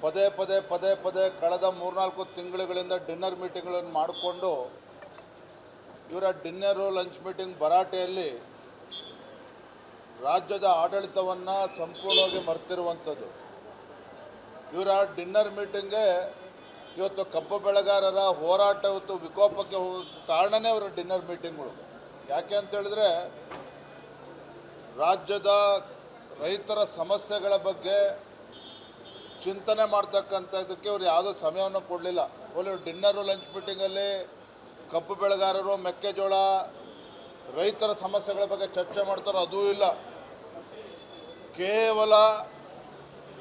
ಪದೇ ಕಳೆದ 3-4 ತಿಂಗಳುಗಳಿಂದ ಡಿನ್ನರ್ ಮೀಟಿಂಗ್ಗಳನ್ನು ಮಾಡಿಕೊಂಡು ಇವರ ಡಿನ್ನರು ಲಂಚ್ ಮೀಟಿಂಗ್ ಭರಾಟೆಯಲ್ಲಿ ರಾಜ್ಯದ ಆಡಳಿತವನ್ನು ಸಂಪೂರ್ಣವಾಗಿ ಮರೆತಿರುವಂಥದ್ದು. ಇವರ ಡಿನ್ನರ್ ಮೀಟಿಂಗ್ಗೆ ಇವತ್ತು ಕಬ್ಬು ಬೆಳೆಗಾರರ ಹೋರಾಟ ಇವತ್ತು ವಿಕೋಪಕ್ಕೆ ಹೋಗೋಕ್ಕೆ ಕಾರಣನೇ ಇವರ ಡಿನ್ನರ್ ಮೀಟಿಂಗ್ಗಳು. ಯಾಕೆ ಅಂತ ಹೇಳಿದ್ರೆ ರಾಜ್ಯದ ರೈತರ ಸಮಸ್ಯೆಗಳ ಬಗ್ಗೆ ಚಿಂತನೆ ಮಾಡ್ತಕ್ಕಂಥದ್ದಕ್ಕೆ ಇವರು ಯಾವುದೋ ಸಮಯವನ್ನು ಕೊಡಲಿಲ್ಲ. ಒಳ್ಳೆ ಡಿನ್ನರು ಲಂಚ್ ಮೀಟಿಂಗಲ್ಲಿ ಕಬ್ಬು ಬೆಳೆಗಾರರು, ಮೆಕ್ಕೆಜೋಳ, ರೈತರ ಸಮಸ್ಯೆಗಳ ಬಗ್ಗೆ ಚರ್ಚೆ ಮಾಡ್ತಾರೋ ಅದೂ ಇಲ್ಲ. ಕೇವಲ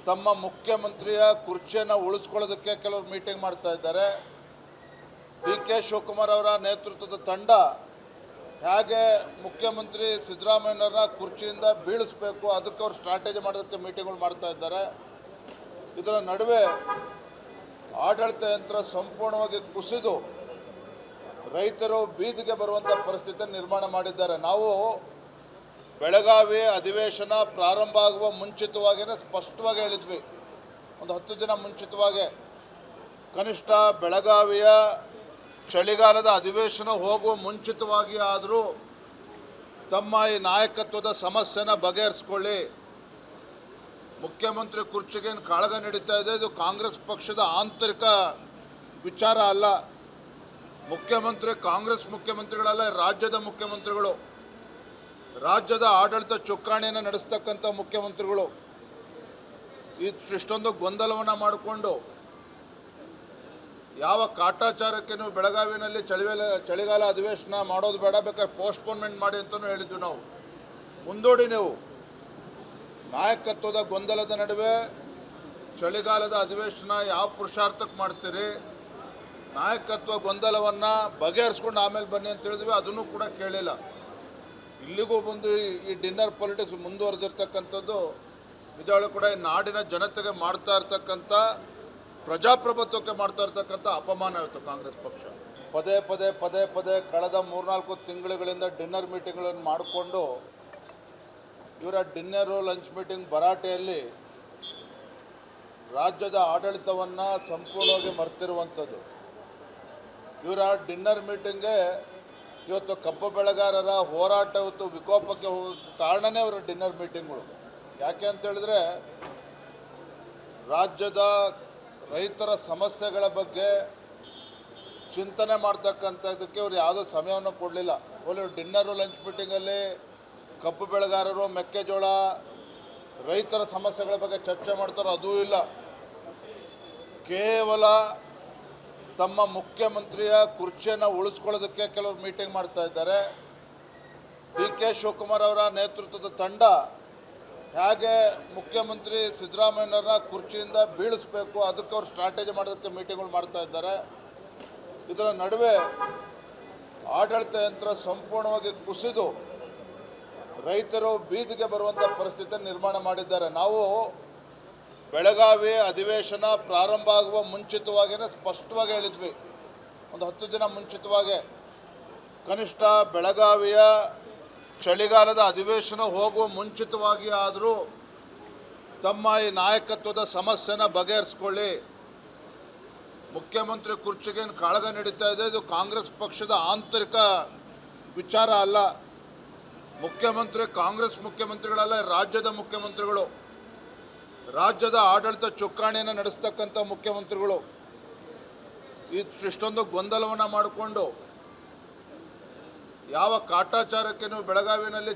ತಮ್ಮ ಮುಖ್ಯಮಂತ್ರಿಯ ಕುರ್ಚಿಯನ್ನು ಉಳಿಸ್ಕೊಳ್ಳೋದಕ್ಕೆ ಕೆಲವರು ಮೀಟಿಂಗ್ ಮಾಡ್ತಾ ಇದ್ದಾರೆ. ಡಿ.ಕೆ. ಶಿವಕುಮಾರ್ ಅವರ ನೇತೃತ್ವದ ತಂಡ ಹೇಗೆ ಮುಖ್ಯಮಂತ್ರಿ ಸಿದ್ದರಾಮಯ್ಯನವರ ಕುರ್ಚಿಯಿಂದ ಬೀಳಿಸಬೇಕು ಅದಕ್ಕೆ ಅವರು ಸ್ಟ್ರಾಟಜಿ ಮಾಡೋದಕ್ಕೆ ಮೀಟಿಂಗ್ಗಳು ಮಾಡ್ತಾ ಇದ್ದಾರೆ. ಇದರ ನಡುವೆ ಆಡಳಿತ ಯಂತ್ರ ಸಂಪೂರ್ಣವಾಗಿ ಕುಸಿದು ರೈತರು ಬೀದಿಗೆ ಬರುವಂಥ ಪರಿಸ್ಥಿತಿ ನಿರ್ಮಾಣ ಮಾಡಿದ್ದಾರೆ. ನಾವು ಬೆಳಗಾವಿ ಅಧಿವೇಶನ ಪ್ರಾರಂಭ ಆಗುವ ಮುಂಚಿತವಾಗಿಯೇ ಸ್ಪಷ್ಟವಾಗಿ ಹೇಳಿದ್ವಿ, ಒಂದು 10 ದಿನ ಮುಂಚಿತವಾಗಿ, ಕನಿಷ್ಠ ಬೆಳಗಾವಿಯ ಚಳಿಗಾಲದ ಅಧಿವೇಶನ ಹೋಗುವ ಮುಂಚಿತವಾಗಿ ಆದರೂ ತಮ್ಮ ಈ ನಾಯಕತ್ವದ ಸಮಸ್ಯೆನ ಬಗೆಹರಿಸ್ಕೊಳ್ಳಿ. ಮುಖ್ಯಮಂತ್ರಿ ಕುರ್ಚಿಗೆ ಕಾಳಗ ನಡೀತಾ ಇದೆ, ಇದು ಕಾಂಗ್ರೆಸ್ ಪಕ್ಷದ ಆಂತರಿಕ ವಿಚಾರ ಅಲ್ಲ. ಕಾಂಗ್ರೆಸ್ ಮುಖ್ಯಮಂತ್ರಿಗಳಲ್ಲ, ರಾಜ್ಯದ ಮುಖ್ಯಮಂತ್ರಿಗಳು, ರಾಜ್ಯದ ಆಡಳಿತ ಚುಕ್ಕಾಣಿಯನ್ನು ನಡೆಸ್ತಕ್ಕಂಥ ಮುಖ್ಯಮಂತ್ರಿಗಳು ಇಷ್ಟೊಂದು ಗೊಂದಲವನ್ನು ಮಾಡಿಕೊಂಡು ಯಾವ ಕಾಟಾಚಾರಕ್ಕೆ ನೀವು ಬೆಳಗಾವಿನಲ್ಲಿ ಚಳಿಗಾಲ ಅಧಿವೇಶನ ಮಾಡೋದು ಬೇಡ, ಬೇಕಾದ್ರೆ ಪೋಸ್ಟ್ಪೋನ್ಮೆಂಟ್ ಮಾಡಿ ಅಂತಲೂ ಹೇಳಿದ್ವಿ ನಾವು. ಮುಂದೂಡಿ ನೀವು ನಾಯಕತ್ವದ ಗೊಂದಲದ ನಡುವೆ ಚಳಿಗಾಲದ ಅಧಿವೇಶನ ಯಾವ ಪುರುಷಾರ್ಥಕ್ಕೆ ಮಾಡ್ತೀರಿ? ನಾಯಕತ್ವ ಗೊಂದಲವನ್ನು ಬಗೆಹರಿಸ್ಕೊಂಡು ಆಮೇಲೆ ಬನ್ನಿ ಅಂತ ಹೇಳಿದ್ವಿ, ಅದನ್ನು ಕೂಡ ಕೇಳಿಲ್ಲ. ಇಲ್ಲಿಗೂ ಬಂದು ಈ ಡಿನ್ನರ್ ಪಾಲಿಟಿಕ್ಸ್ ಮುಂದುವರೆದಿರ್ತಕ್ಕಂಥದ್ದು ನಿಜವಾಗ್ಲೂ ಕೂಡ ಈ ನಾಡಿನ ಜನತೆಗೆ ಮಾಡ್ತಾ ಇರ್ತಕ್ಕಂಥ, ಪ್ರಜಾಪ್ರಭುತ್ವಕ್ಕೆ ಮಾಡ್ತಾ ಇರ್ತಕ್ಕಂಥ ಅಪಮಾನ ಇವತ್ತು ಕಾಂಗ್ರೆಸ್ ಪಕ್ಷ. ಪದೇ ಕಳೆದ 3-4 ತಿಂಗಳುಗಳಿಂದ ಡಿನ್ನರ್ ಮೀಟಿಂಗ್ಗಳನ್ನು ಮಾಡಿಕೊಂಡು ಇವರ ಡಿನ್ನರು ಲಂಚ್ ಮೀಟಿಂಗ್ ಭರಾಟೆಯಲ್ಲಿ ರಾಜ್ಯದ ಆಡಳಿತವನ್ನು ಸಂಪೂರ್ಣವಾಗಿ ಮರೆತಿರುವಂಥದ್ದು. ಇವರ ಡಿನ್ನರ್ ಮೀಟಿಂಗ್ಗೆ ಇವತ್ತು ಕಬ್ಬು ಬೆಳೆಗಾರರ ಹೋರಾಟ ಇವತ್ತು ವಿಕೋಪಕ್ಕೆ ಹೋಗೋಕ್ಕೆ ಕಾರಣನೇ ಇವರ ಡಿನ್ನರ್ ಮೀಟಿಂಗ್ಗಳು. ಯಾಕೆ ಅಂತ ಹೇಳಿದ್ರೆ ರಾಜ್ಯದ ರೈತರ ಸಮಸ್ಯೆಗಳ ಬಗ್ಗೆ ಚಿಂತನೆ ಮಾಡ್ತಕ್ಕಂಥದ್ದಕ್ಕೆ ಇವರು ಯಾವುದೋ ಸಮಯವನ್ನು ಕೊಡಲಿಲ್ಲ. ಒಳ್ಳೆ ಡಿನ್ನರು ಲಂಚ್ ಮೀಟಿಂಗಲ್ಲಿ ಕಬ್ಬು ಬೆಳೆಗಾರರು, ಮೆಕ್ಕೆಜೋಳ, ರೈತರ ಸಮಸ್ಯೆಗಳ ಬಗ್ಗೆ ಚರ್ಚೆ ಮಾಡ್ತಾರೋ ಅದೂ ಇಲ್ಲ. ಕೇವಲ ತಮ್ಮ ಮುಖ್ಯಮಂತ್ರಿಯ ಕುರ್ಚಿಯನ್ನು ಉಳಿಸ್ಕೊಳ್ಳೋದಕ್ಕೆ ಕೆಲವರು ಮೀಟಿಂಗ್ ಮಾಡ್ತಾ ಇದ್ದಾರೆ. ಡಿ.ಕೆ. ಶಿವಕುಮಾರ್ ಅವರ ನೇತೃತ್ವದ ತಂಡ ಹೇಗೆ ಮುಖ್ಯಮಂತ್ರಿ ಸಿದ್ದರಾಮಯ್ಯನವರ ಕುರ್ಚಿಯಿಂದ ಬೀಳಿಸಬೇಕು ಅದಕ್ಕೆ ಅವರು ಸ್ಟ್ರಾಟಜಿ ಮಾಡೋದಕ್ಕೆ ಮೀಟಿಂಗ್ಗಳು ಮಾಡ್ತಾ ಇದ್ದಾರೆ. ಇದರ ನಡುವೆ ಆಡಳಿತ ಯಂತ್ರ ಸಂಪೂರ್ಣವಾಗಿ ಕುಸಿದು ರೈತರು ಬೀದಿಗೆ ಬರುವಂಥ ಪರಿಸ್ಥಿತಿ ನಿರ್ಮಾಣ ಮಾಡಿದ್ದಾರೆ. ನಾವು ಬೆಳಗಾವಿ ಅಧಿವೇಶನ ಪ್ರಾರಂಭ ಆಗುವ ಮುಂಚಿತವಾಗಿಯೇ ಸ್ಪಷ್ಟವಾಗಿ ಹೇಳಿದ್ವಿ, ಒಂದು 10 ದಿನ ಮುಂಚಿತವಾಗಿ, ಕನಿಷ್ಠ ಬೆಳಗಾವಿಯ ಚಳಿಗಾಲದ ಅಧಿವೇಶನ ಹೋಗುವ ಮುಂಚಿತವಾಗಿ ಆದರೂ ತಮ್ಮ ಈ ನಾಯಕತ್ವದ ಸಮಸ್ಯೆನ ಬಗೆಹರಿಸ್ಕೊಳ್ಳಿ. ಮುಖ್ಯಮಂತ್ರಿ ಕುರ್ಚಿಗೆ ಕಾಳಗ ನಡೀತಾ ಇದೆ, ಇದು ಕಾಂಗ್ರೆಸ್ ಪಕ್ಷದ ಆಂತರಿಕ ವಿಚಾರ ಅಲ್ಲ. ಕಾಂಗ್ರೆಸ್ ಮುಖ್ಯಮಂತ್ರಿಗಳಲ್ಲ, ರಾಜ್ಯದ ಮುಖ್ಯಮಂತ್ರಿಗಳು, ರಾಜ್ಯದ ಆಡಳಿತ ಚುಕ್ಕಾಣಿಯನ್ನು ನಡೆಸ್ತಕ್ಕಂಥ ಮುಖ್ಯಮಂತ್ರಿಗಳು ಇಷ್ಟೊಂದು ಗೊಂದಲವನ್ನು ಮಾಡಿಕೊಂಡು ಯಾವ ಕಾಟಾಚಾರಕ್ಕೆ ನೀವು ಬೆಳಗಾವಿನಲ್ಲಿ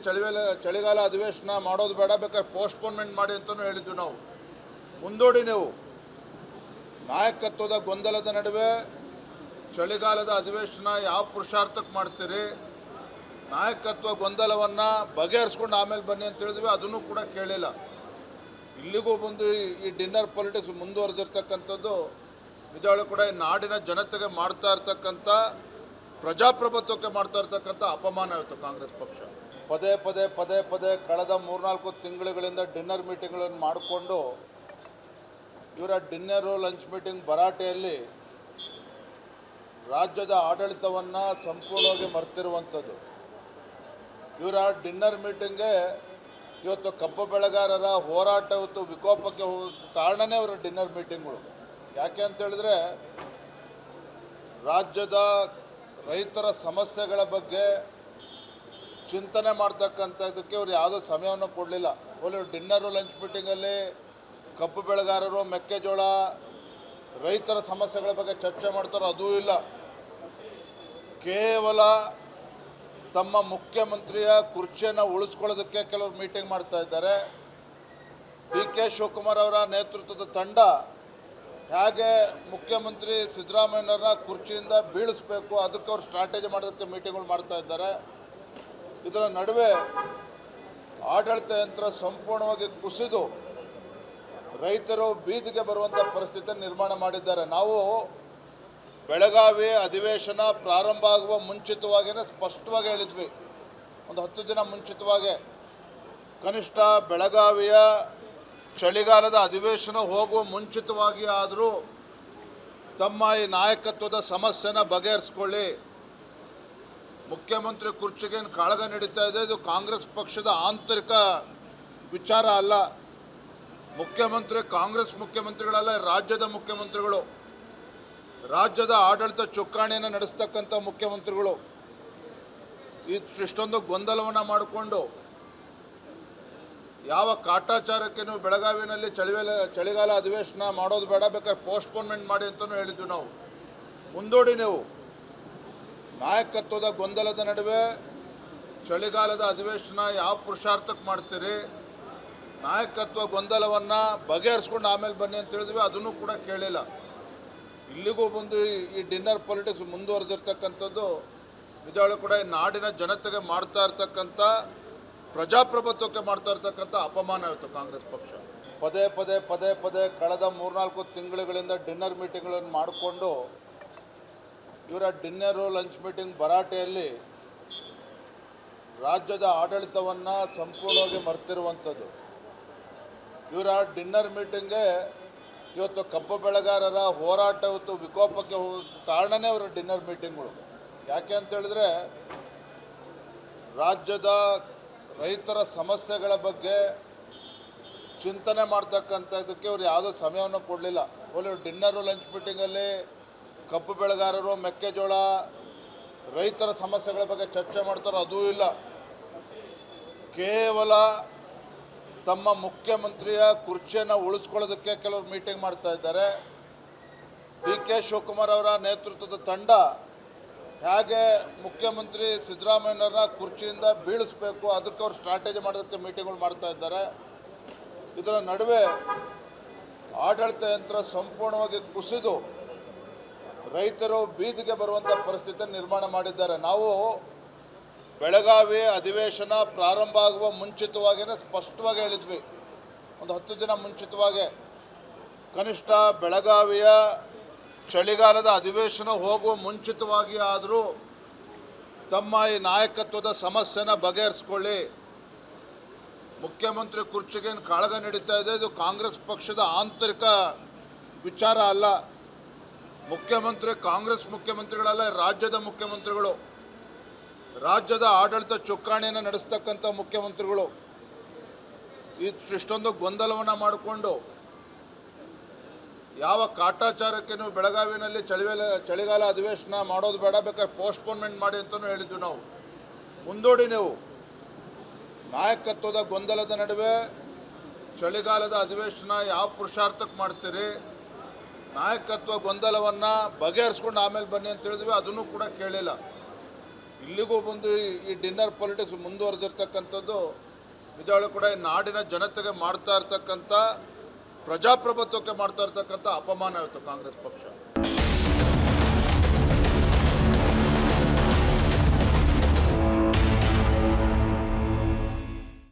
ಚಳಿಗಾಲ ಅಧಿವೇಶನ ಮಾಡೋದು ಬೇಡ, ಬೇಕಾದ್ರೆ ಪೋಸ್ಟ್ಪೋನ್ಮೆಂಟ್ ಮಾಡಿ ಅಂತಲೂ ಹೇಳಿದ್ವಿ ನಾವು. ಮುಂದೂಡಿ ನೀವು ನಾಯಕತ್ವದ ಗೊಂದಲದ ನಡುವೆ ಚಳಿಗಾಲದ ಅಧಿವೇಶನ ಯಾವ ಪುರುಷಾರ್ಥಕ್ಕೆ ಮಾಡ್ತೀರಿ? ನಾಯಕತ್ವ ಗೊಂದಲವನ್ನು ಬಗೆಹರಿಸ್ಕೊಂಡು ಆಮೇಲೆ ಬನ್ನಿ ಅಂತ ಹೇಳಿದ್ವಿ, ಅದನ್ನು ಕೂಡ ಕೇಳಿಲ್ಲ. ಇಲ್ಲಿಗೂ ಬಂದು ಈ ಡಿನ್ನರ್ ಪಾಲಿಟಿಕ್ಸ್ ಮುಂದುವರೆದಿರ್ತಕ್ಕಂಥದ್ದು ನಿಜವಾಗ್ಲೂ ಕೂಡ ಈ ನಾಡಿನ ಜನತೆಗೆ ಮಾಡ್ತಾ ಇರ್ತಕ್ಕಂಥ, ಪ್ರಜಾಪ್ರಭುತ್ವಕ್ಕೆ ಮಾಡ್ತಾ ಇರ್ತಕ್ಕಂಥ ಅಪಮಾನ ಇವತ್ತು ಕಾಂಗ್ರೆಸ್ ಪಕ್ಷ. ಪದೇ ಕಳೆದ 3-4 ತಿಂಗಳುಗಳಿಂದ ಡಿನ್ನರ್ ಮೀಟಿಂಗ್ಗಳನ್ನು ಮಾಡಿಕೊಂಡು ಇವರ ಡಿನ್ನರು ಲಂಚ್ ಮೀಟಿಂಗ್ ಭರಾಟೆಯಲ್ಲಿ ರಾಜ್ಯದ ಆಡಳಿತವನ್ನು ಸಂಪೂರ್ಣವಾಗಿ ಮರೆತಿರುವಂಥದ್ದು. ಇವರ ಡಿನ್ನರ್ ಮೀಟಿಂಗ್ಗೆ ಇವತ್ತು ಕಬ್ಬು ಬೆಳೆಗಾರರ ಹೋರಾಟ ಇವತ್ತು ವಿಕೋಪಕ್ಕೆ ಹೋಗೋಕ್ಕೆ ಕಾರಣನೇ ಅವರ ಡಿನ್ನರ್ ಮೀಟಿಂಗ್ಗಳು. ಯಾಕೆ ಅಂತ ಹೇಳಿದ್ರೆ ರಾಜ್ಯದ ರೈತರ ಸಮಸ್ಯೆಗಳ ಬಗ್ಗೆ ಚಿಂತನೆ ಮಾಡ್ತಕ್ಕಂಥದ್ದಕ್ಕೆ ಅವ್ರು ಯಾವುದೋ ಸಮಯವನ್ನು ಕೊಡಲಿಲ್ಲ. ಓಲಿ ಡಿನ್ನರು ಲಂಚ್ ಮೀಟಿಂಗಲ್ಲಿ ಕಬ್ಬು ಬೆಳೆಗಾರರು, ಮೆಕ್ಕೆಜೋಳ, ರೈತರ ಸಮಸ್ಯೆಗಳ ಬಗ್ಗೆ ಚರ್ಚೆ ಮಾಡ್ತಾರೋ ಅದೂ ಇಲ್ಲ. ಕೇವಲ ತಮ್ಮ ಮುಖ್ಯಮಂತ್ರಿಯ ಕುರ್ಚಿಯನ್ನು ಉಳಿಸ್ಕೊಳ್ಳೋದಕ್ಕೆ ಕೆಲವರು ಮೀಟಿಂಗ್ ಮಾಡ್ತಾ ಇದ್ದಾರೆ. ಡಿ ಕೆ ಶಿವಕುಮಾರ್ ಅವರ ನೇತೃತ್ವದ ತಂಡ ಹೇಗೆ ಮುಖ್ಯಮಂತ್ರಿ ಸಿದ್ದರಾಮಯ್ಯನವರ ಕುರ್ಚಿಯಿಂದ ಬೀಳಿಸಬೇಕು ಅದಕ್ಕೆ ಅವರು ಸ್ಟ್ರಾಟಜಿ ಮಾಡೋದಕ್ಕೆ ಮೀಟಿಂಗ್ಗಳು ಮಾಡ್ತಾ ಇದ್ದಾರೆ. ಇದರ ನಡುವೆ ಆಡಳಿತ ಯಂತ್ರ ಸಂಪೂರ್ಣವಾಗಿ ಕುಸಿದು ರೈತರು ಬೀದಿಗೆ ಬರುವಂಥ ಪರಿಸ್ಥಿತಿ ನಿರ್ಮಾಣ ಮಾಡಿದ್ದಾರೆ. ನಾವು ಬೆಳಗಾವಿ ಅಧಿವೇಶನ ಪ್ರಾರಂಭ ಆಗುವ ಮುಂಚಿತವಾಗಿಯೇ ಸ್ಪಷ್ಟವಾಗಿ ಹೇಳಿದ್ವಿ, ಒಂದು 10 ದಿನ ಮುಂಚಿತವಾಗಿ. ಕನಿಷ್ಠ ಬೆಳಗಾವಿಯ ಚಳಿಗಾಲದ ಅಧಿವೇಶನ ಹೋಗುವ ಮುಂಚಿತವಾಗಿ ಆದರೂ ತಮ್ಮ ಈ ನಾಯಕತ್ವದ ಸಮಸ್ಯೆನ ಬಗೆಹರಿಸ್ಕೊಳ್ಳಿ. ಮುಖ್ಯಮಂತ್ರಿ ಕುರ್ಚಿಗೆ ಕಾಳಗ ನಡೀತಾ ಇದೆ, ಇದು ಕಾಂಗ್ರೆಸ್ ಪಕ್ಷದ ಆಂತರಿಕ ವಿಚಾರ ಅಲ್ಲ. ಮುಖ್ಯಮಂತ್ರಿ ಕಾಂಗ್ರೆಸ್ ಮುಖ್ಯಮಂತ್ರಿಗಳಲ್ಲ, ರಾಜ್ಯದ ಮುಖ್ಯಮಂತ್ರಿಗಳು, ರಾಜ್ಯದ ಆಡಳಿತ ಚುಕ್ಕಾಣಿಯನ್ನು ನಡೆಸ್ತಕ್ಕಂಥ ಮುಖ್ಯಮಂತ್ರಿಗಳು ಇಷ್ಟೊಂದು ಗೊಂದಲವನ್ನು ಮಾಡಿಕೊಂಡು ಯಾವ ಕಾಟಾಚಾರಕ್ಕೆ ನೀವು ಬೆಳಗಾವಿನಲ್ಲಿ ಚಳಿಗಾಲ ಅಧಿವೇಶನ ಮಾಡೋದು ಬೇಡ, ಬೇಕಾದ್ರೆ ಪೋಸ್ಟ್ಪೋನ್ಮೆಂಟ್ ಮಾಡಿ ಅಂತಲೂ ಹೇಳಿದ್ವಿ ನಾವು. ಮುಂದೂಡಿ ನೀವು ನಾಯಕತ್ವದ ಗೊಂದಲದ ನಡುವೆ ಚಳಿಗಾಲದ ಅಧಿವೇಶನ ಯಾವ ಪುರುಷಾರ್ಥಕ್ಕೆ ಮಾಡ್ತೀರಿ, ನಾಯಕತ್ವ ಗೊಂದಲವನ್ನು ಬಗೆಹರಿಸ್ಕೊಂಡು ಆಮೇಲೆ ಬನ್ನಿ ಅಂತ ಹೇಳಿದ್ವಿ, ಅದನ್ನು ಕೂಡ ಕೇಳಿಲ್ಲ. ಇಲ್ಲಿಗೂ ಬಂದು ಈ ಡಿನ್ನರ್ ಪಾಲಿಟಿಕ್ಸ್ ಮುಂದುವರೆದಿರ್ತಕ್ಕಂಥದ್ದು ನಿಜವಾಗ್ಲೂ ಕೂಡ ಈ ನಾಡಿನ ಜನತೆಗೆ ಮಾಡ್ತಾ ಇರ್ತಕ್ಕಂಥ, ಪ್ರಜಾಪ್ರಭುತ್ವಕ್ಕೆ ಮಾಡ್ತಾ ಇರ್ತಕ್ಕಂಥ ಅಪಮಾನ ಇವತ್ತು ಕಾಂಗ್ರೆಸ್ ಪಕ್ಷ. ಪದೇ ಪದೇ ಪದೇ ಪದೇ ಕಳೆದ 3-4 ತಿಂಗಳುಗಳಿಂದ ಡಿನ್ನರ್ ಮೀಟಿಂಗ್ಗಳನ್ನು ಮಾಡಿಕೊಂಡು ಇವರ ಡಿನ್ನರು ಲಂಚ್ ಮೀಟಿಂಗ್ ಭರಾಟೆಯಲ್ಲಿ ರಾಜ್ಯದ ಆಡಳಿತವನ್ನು ಸಂಪೂರ್ಣವಾಗಿ ಮರೆತಿರುವಂಥದ್ದು. ಇವರ ಡಿನ್ನರ್ ಮೀಟಿಂಗ್ಗೆ ಇವತ್ತು ಕಬ್ಬು ಬೆಳೆಗಾರರ ಹೋರಾಟ ಇವತ್ತು ವಿಕೋಪಕ್ಕೆ ಹೋಗೋಕ್ಕೆ ಕಾರಣನೇ ಅವರ ಡಿನ್ನರ್ ಮೀಟಿಂಗ್ಗಳು. ಯಾಕೆ ಅಂತ ಹೇಳಿದ್ರೆ ರಾಜ್ಯದ ರೈತರ ಸಮಸ್ಯೆಗಳ ಬಗ್ಗೆ ಚಿಂತನೆ ಮಾಡ್ತಕ್ಕಂಥದ್ದಕ್ಕೆ ಅವ್ರು ಯಾವುದೋ ಸಮಯವನ್ನು ಕೊಡಲಿಲ್ಲ. ಓಲಿ ಡಿನ್ನರು ಲಂಚ್ ಮೀಟಿಂಗಲ್ಲಿ ಕಬ್ಬು ಬೆಳೆಗಾರರು, ಮೆಕ್ಕೆಜೋಳ, ರೈತರ ಸಮಸ್ಯೆಗಳ ಬಗ್ಗೆ ಚರ್ಚೆ ಮಾಡ್ತಾರೋ ಅದೂ ಇಲ್ಲ. ಕೇವಲ ತಮ್ಮ ಮುಖ್ಯಮಂತ್ರಿಯ ಕುರ್ಚಿಯನ್ನು ಉಳಿಸ್ಕೊಳ್ಳೋದಕ್ಕೆ ಕೆಲವರು ಮೀಟಿಂಗ್ ಮಾಡ್ತಾ ಇದ್ದಾರೆ. ಡಿ ಕೆ ಶಿವಕುಮಾರ್ ಅವರ ನೇತೃತ್ವದ ತಂಡ ಹೇಗೆ ಮುಖ್ಯಮಂತ್ರಿ ಸಿದ್ದರಾಮಯ್ಯನವರ ಕುರ್ಚಿಯಿಂದ ಬೀಳಿಸಬೇಕು ಅದಕ್ಕೆ ಅವರು ಸ್ಟ್ರಾಟಜಿ ಮಾಡೋದಕ್ಕೆ ಮೀಟಿಂಗ್ಗಳು ಮಾಡ್ತಾ ಇದ್ದಾರೆ. ಇದರ ನಡುವೆ ಆಡಳಿತ ಯಂತ್ರ ಸಂಪೂರ್ಣವಾಗಿ ಕುಸಿದು ರೈತರು ಬೀದಿಗೆ ಬರುವಂಥ ಪರಿಸ್ಥಿತಿ ನಿರ್ಮಾಣ ಮಾಡಿದ್ದಾರೆ. ನಾವು ಬೆಳಗಾವಿ ಅಧಿವೇಶನ ಪ್ರಾರಂಭ ಆಗುವ ಮುಂಚಿತವಾಗಿಯೇ ಸ್ಪಷ್ಟವಾಗಿ ಹೇಳಿದ್ವಿ, ಒಂದು 10 ದಿನ ಮುಂಚಿತವಾಗಿ. ಕನಿಷ್ಠ ಬೆಳಗಾವಿಯ ಚಳಿಗಾಲದ ಅಧಿವೇಶನ ಹೋಗುವ ಮುಂಚಿತವಾಗಿ ಆದರೂ ತಮ್ಮ ಈ ನಾಯಕತ್ವದ ಸಮಸ್ಯೆನ ಬಗೆಹರಿಸ್ಕೊಳ್ಳಿ. ಮುಖ್ಯಮಂತ್ರಿ ಕುರ್ಚಿಗೆ ಕಾಳಗ ನಡೀತಾ ಇದೆ, ಇದು ಕಾಂಗ್ರೆಸ್ ಪಕ್ಷದ ಆಂತರಿಕ ವಿಚಾರ ಅಲ್ಲ. ಮುಖ್ಯಮಂತ್ರಿ ಕಾಂಗ್ರೆಸ್ ಮುಖ್ಯಮಂತ್ರಿಗಳಲ್ಲ, ರಾಜ್ಯದ ಮುಖ್ಯಮಂತ್ರಿಗಳು, ರಾಜ್ಯದ ಆಡಳಿತ ಚುಕ್ಕಾಣಿಯನ್ನು ನಡೆಸ್ತಕ್ಕಂಥ ಮುಖ್ಯಮಂತ್ರಿಗಳು ಇಷ್ಟೊಂದು ಗೊಂದಲವನ್ನು ಮಾಡಿಕೊಂಡು ಯಾವ ಕಾಟಾಚಾರಕ್ಕೆ ನೀವು ಬೆಳಗಾವಿನಲ್ಲಿ ಚಳಿಗಾಲ ಅಧಿವೇಶನ ಮಾಡೋದು ಬೇಡ, ಬೇಕಾದ್ರೆ ಪೋಸ್ಟ್ಪೋನ್ಮೆಂಟ್ ಮಾಡಿ ಅಂತಲೂ ಹೇಳಿದ್ವಿ ನಾವು. ಮುಂದೂಡಿ ನೀವು ನಾಯಕತ್ವದ ಗೊಂದಲದ ನಡುವೆ ಚಳಿಗಾಲದ ಅಧಿವೇಶನ ಯಾವ ಪುರುಷಾರ್ಥಕ್ಕೆ ಮಾಡ್ತೀರಿ, ನಾಯಕತ್ವ ಗೊಂದಲವನ್ನು ಬಗೆಹರಿಸ್ಕೊಂಡು ಆಮೇಲೆ ಬನ್ನಿ ಅಂತ ಹೇಳಿದ್ವಿ, ಅದನ್ನು ಕೂಡ ಕೇಳಿಲ್ಲ. ಇಲ್ಲಿಗೂ ಬಂದು ಈ ಡಿನ್ನರ್ ಪಾಲಿಟಿಕ್ಸ್ ಮುಂದುವರೆದಿರ್ತಕ್ಕಂಥದ್ದು ನಿಜವಾಗ್ಲೂ ಕೂಡ ಈ ನಾಡಿನ ಜನತೆಗೆ ಮಾಡ್ತಾ ಇರ್ತಕ್ಕಂಥ, ಪ್ರಜಾಪ್ರಭುತ್ವಕ್ಕೆ ಮಾಡ್ತಾ ಇರ್ತಕ್ಕಂಥ ಅಪಮಾನ ಇವತ್ತು ಕಾಂಗ್ರೆಸ್ ಪಕ್ಷ.